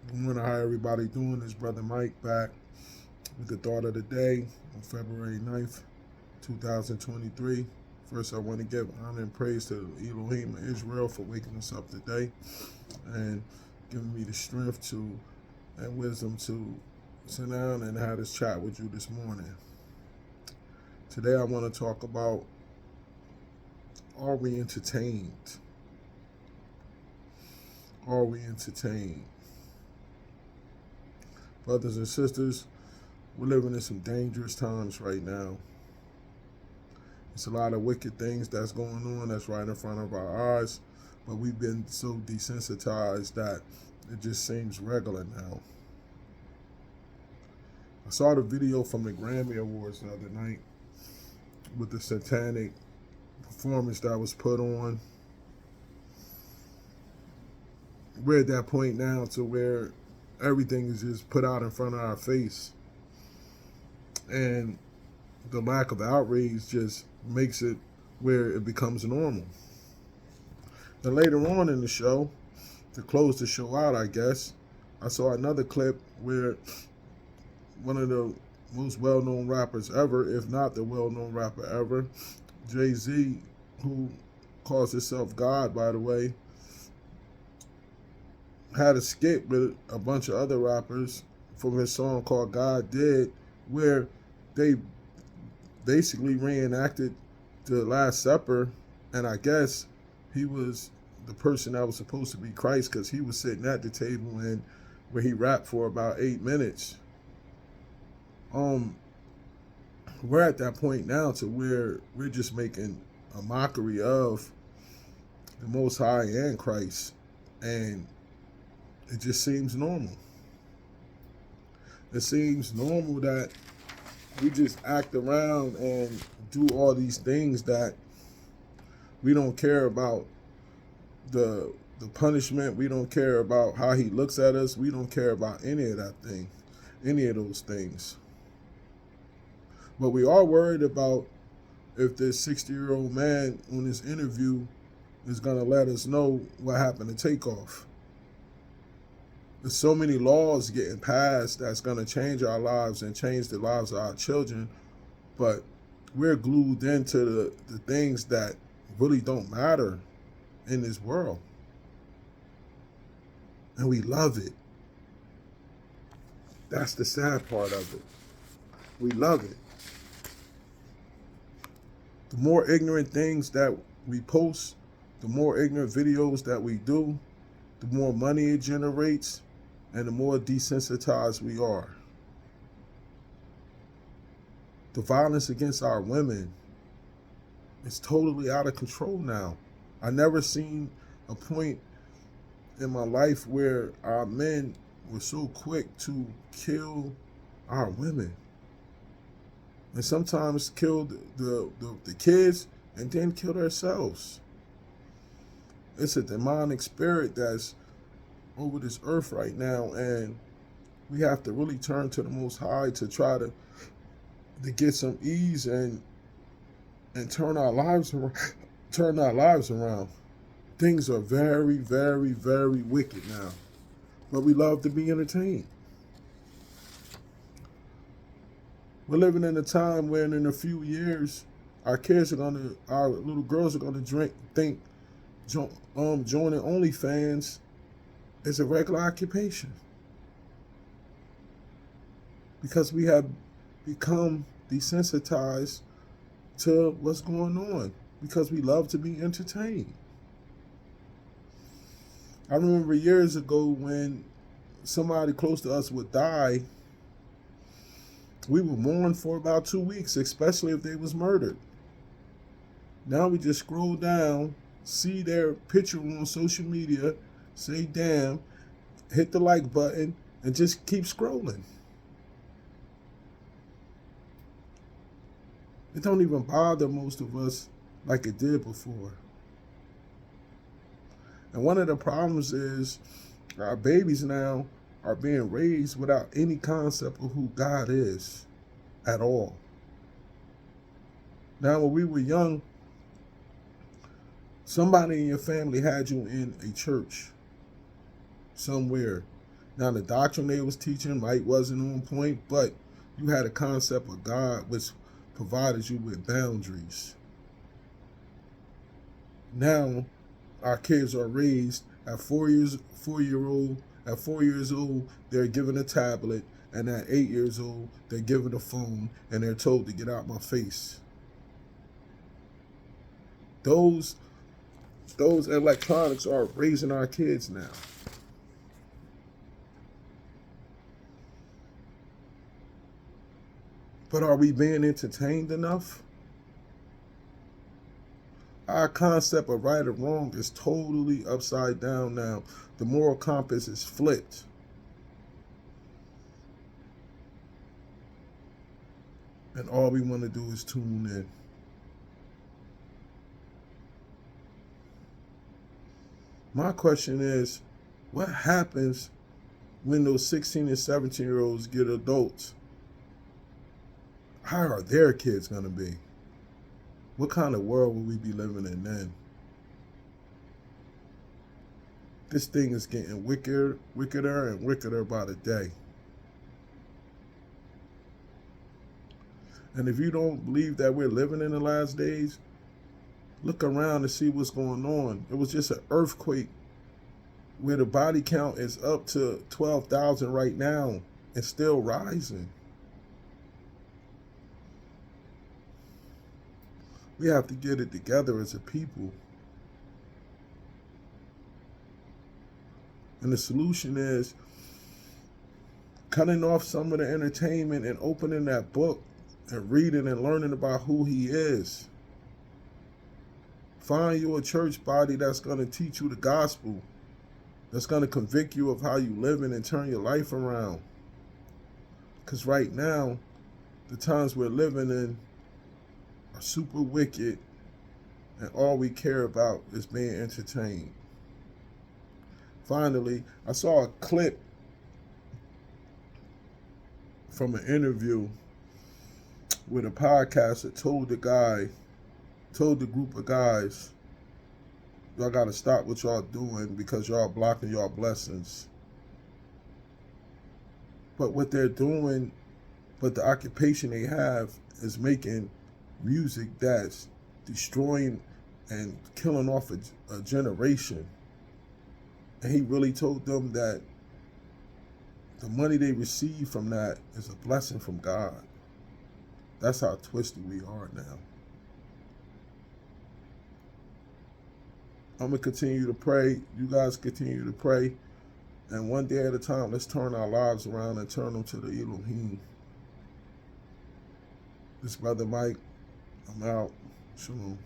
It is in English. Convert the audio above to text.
I wonder how everybody doing. This brother Mike back with the thought of the day on February 9th, 2023. First, I want to give honor and praise to Elohim of Israel for waking us up today and giving me the strength to and wisdom to sit down and have this chat with you this morning. Today, I want to talk about, are we entertained? Are we entertained? Brothers and sisters, we're living in some dangerous times right now. It's a lot of wicked things that's going on that's right in front of our eyes, but we've been so desensitized that it just seems regular now. I saw the video from the Grammy Awards the other night with the satanic performance that was put on. We're at that point now to where everything is just put out in front of our face. And the lack of outrage just makes it where it becomes normal. Then later on in the show, to close the show out, I guess, I saw another clip where one of the most well-known rappers ever, if not the well-known rapper ever, Jay-Z, who calls himself God, by the way, had a skit with a bunch of other rappers from his song called God Did, where they basically reenacted the Last Supper, and I guess he was the person that was supposed to be Christ because he was sitting at the table and where he rapped for about 8 minutes. We're at that point now to where we're just making a mockery of the Most High and Christ, and it just seems normal. It seems normal that we just act around and do all these things that we don't care about the punishment. We don't care about how he looks at us. We don't care about any of that thing, any of those things. But we are worried about if this 60-year-old man on this interview is going to let us know what happened to Takeoff. There's so many laws getting passed that's going to change our lives and change the lives of our children, but we're glued into the things that really don't matter in this world. And we love it. That's the sad part of it. We love it. The more ignorant things that we post, the more ignorant videos that we do, the more money it generates, and the more desensitized we are. The violence against our women is totally out of control now. I never seen a point in my life where our men were so quick to kill our women. And sometimes kill the kids and then kill themselves. It's a demonic spirit that's over this earth right now, and we have to really turn to the Most High to try to get some ease and turn our lives around. Things are very, very, very wicked now, but we love to be entertained. We're living in a time when in a few years our little girls are gonna think joining OnlyFans is a regular occupation, because we have become desensitized to what's going on because we love to be entertained. I remember years ago when somebody close to us would die, we would mourn for about 2 weeks, especially if they was murdered. Now we just scroll down, see their picture on social media, say damn, hit the like button, and just keep scrolling. It don't even bother most of us like it did before. And one of the problems is our babies now are being raised without any concept of who God is at all. Now, when we were young, somebody in your family had you in a church somewhere. Now the doctrine they was teaching might wasn't on point, but you had a concept of God which provided you with boundaries. Now our kids are raised at 4 years old, they're given a tablet, and at 8 years old, they're given a phone and they're told to get out my face. Those electronics are raising our kids now. But are we being entertained enough? Our concept of right or wrong is totally upside down now. The moral compass is flipped. And all we want to do is tune in. My question is, what happens when those 16 and 17-year-olds get adults? How are their kids going to be? What kind of world will we be living in then? This thing is getting wickeder and wickeder by the day. And if you don't believe that we're living in the last days, look around and see what's going on. It was just an earthquake where the body count is up to 12,000 right now and still rising. We have to get it together as a people. And the solution is cutting off some of the entertainment and opening that book and reading and learning about who he is. Find you a church body that's going to teach you the gospel, that's going to convict you of how you living and turn your life around. Because right now, the times we're living in are super wicked, and all we care about is being entertained. Finally, I saw a clip from an interview with a podcaster told the group of guys, y'all got to stop what y'all doing because y'all blocking y'all blessings. But what they're doing, but the occupation they have is making music that's destroying and killing off a generation. And he really told them that the money they receive from that is a blessing from God. That's how twisted we are now. I'm going to continue to pray. You guys continue to pray. And one day at a time, let's turn our lives around and turn them to the Elohim. This Brother Mike, I'm out. Shalom.